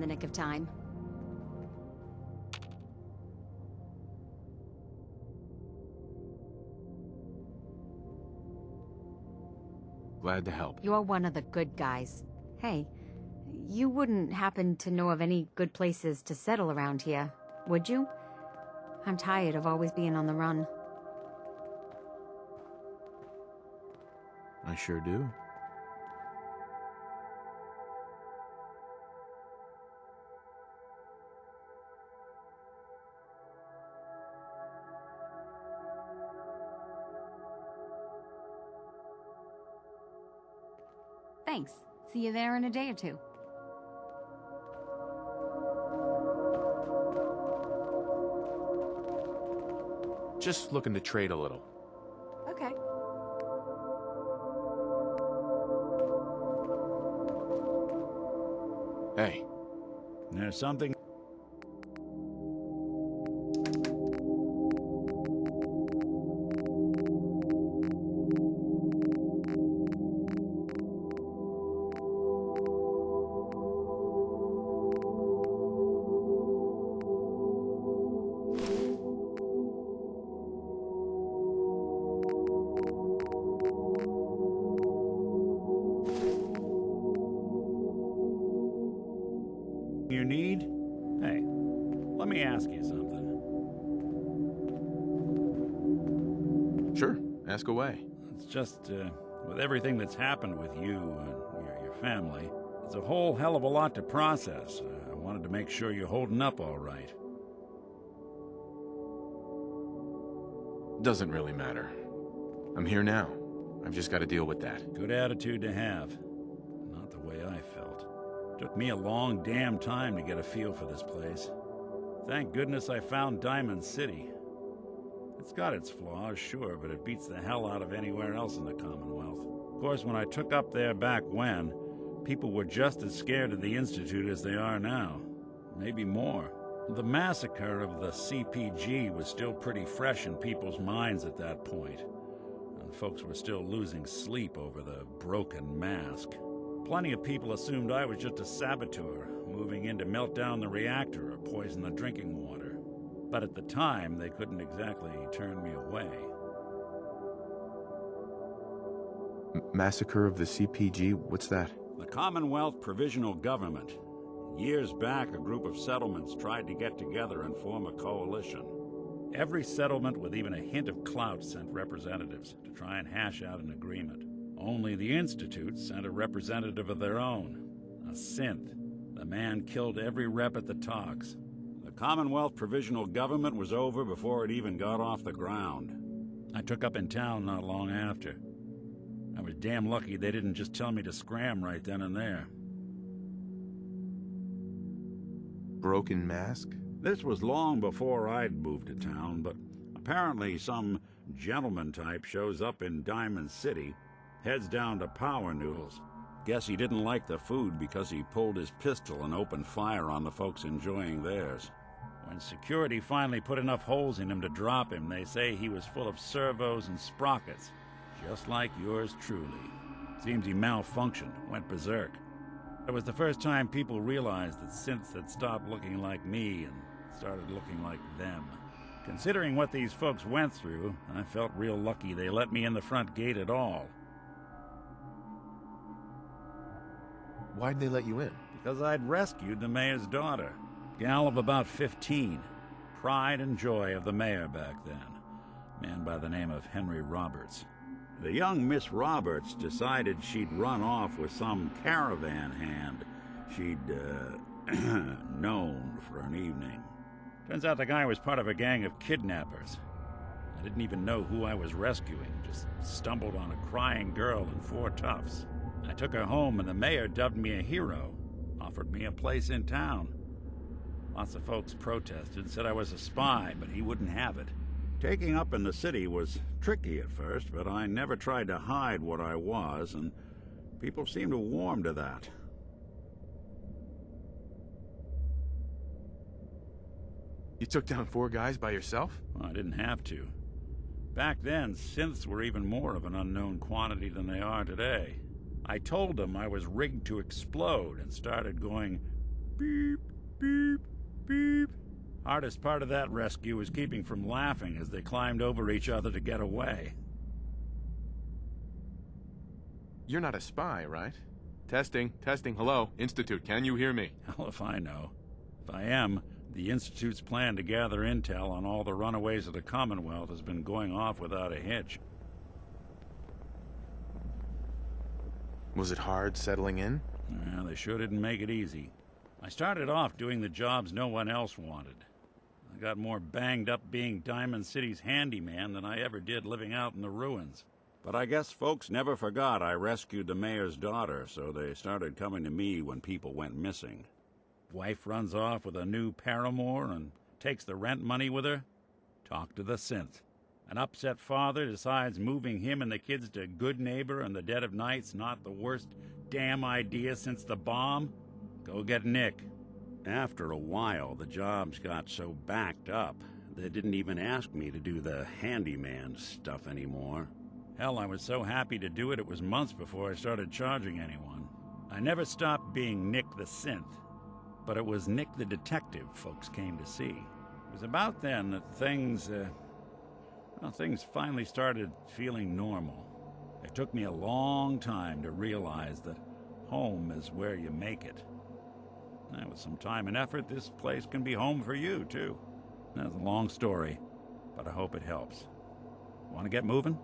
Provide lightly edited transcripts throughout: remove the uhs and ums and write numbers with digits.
in the nick of time. Glad to help. You're one of the good guys. Hey, you wouldn't happen to know of any good places to settle around here, would you? I'm tired of always being on the run. I sure do. Thanks. See you there in a day or two. Just looking to trade a little. Okay. Hey. There's something... you need? Hey, let me ask you something. Sure, ask away. It's just, with everything that's happened with you and your family, it's a whole hell of a lot to process. I wanted to make sure you're holding up all right. Doesn't really matter. I'm here now. I've just got to deal with that. Good attitude to have. Not the way I felt. Took me a long damn time to get a feel for this place. Thank goodness I found Diamond City. It's got its flaws, sure, but it beats the hell out of anywhere else in the Commonwealth. Of course, when I took up there back when, people were just as scared of the Institute as they are now. Maybe more. The massacre of the CPG was still pretty fresh in people's minds at that point, and folks were still losing sleep over the broken mask. Plenty of people assumed I was just a saboteur, moving in to melt down the reactor or poison the drinking water. But at the time, they couldn't exactly turn me away. Massacre of the CPG? What's that? The Commonwealth Provisional Government. Years back, a group of settlements tried to get together and form a coalition. Every settlement with even a hint of clout sent representatives to try and hash out an agreement. Only the Institute sent a representative of their own, a synth. The man killed every rep at the talks. The Commonwealth Provisional Government was over before it even got off the ground. I took up in town not long after. I was damn lucky they didn't just tell me to scram right then and there. Broken mask? This was long before I'd moved to town, but apparently some gentleman type shows up in Diamond City, heads down to Power Noodles. Guess he didn't like the food because he pulled his pistol and opened fire on the folks enjoying theirs. When security finally put enough holes in him to drop him, they say he was full of servos and sprockets, just like yours truly. Seems he malfunctioned, went berserk. It was the first time people realized that synths had stopped looking like me and started looking like them. Considering what these folks went through, I felt real lucky they let me in the front gate at all. Why'd they let you in? Because I'd rescued the mayor's daughter. Gal of about 15. Pride and joy of the mayor back then. Man by the name of Henry Roberts. The young Miss Roberts decided she'd run off with some caravan hand she'd, known for an evening. Turns out the guy was part of a gang of kidnappers. I didn't even know who I was rescuing, just stumbled on a crying girl and 4 toughs. I took her home and the mayor dubbed me a hero, offered me a place in town. Lots of folks protested, said I was a spy, but he wouldn't have it. Taking up in the city was tricky at first, but I never tried to hide what I was, and people seemed to warm to that. You took down 4 guys by yourself? Well, I didn't have to. Back then, synths were even more of an unknown quantity than they are today. I told them I was rigged to explode and started going Beep, beep, beep. Hardest part of that rescue was keeping from laughing as they climbed over each other to get away. You're not a spy, right? Testing, testing, hello. Institute, can you hear me? Hell if I know. If I am, the Institute's plan to gather intel on all the runaways of the Commonwealth has been going off without a hitch. Was it hard settling in? Yeah, they sure didn't make it easy. I started off doing the jobs no one else wanted. I got more banged up being Diamond City's handyman than I ever did living out in the ruins. But I guess folks never forgot I rescued the mayor's daughter, so they started coming to me when people went missing. Wife runs off with a new paramour and takes the rent money with her. Talk to the synth. An upset father decides moving him and the kids to Good Neighbor in the dead of night's not the worst damn idea since the bomb. Go get Nick. After a while, the jobs got so backed up, they didn't even ask me to do the handyman stuff anymore. Hell, I was so happy to do it, it was months before I started charging anyone. I never stopped being Nick the Synth, but it was Nick the Detective folks came to see. It was about then that things finally started feeling normal. It took me a long time to realize that home is where you make it. And with some time and effort, this place can be home for you, too. That's a long story, but I hope it helps. Want to get moving?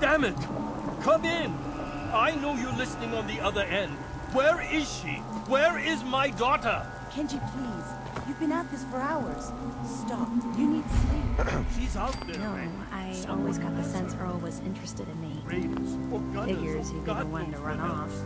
Damn it! Come in! I know you're listening on the other end. Where is she? Where is my daughter? Kenji, please. You've been at this for hours. Stop. You need sleep. She's out there, No, Ray. I Someone always got the has sense her. Earl was interested in me. Raiders or gunners Figures or he'd be the God one to knows run what off. else.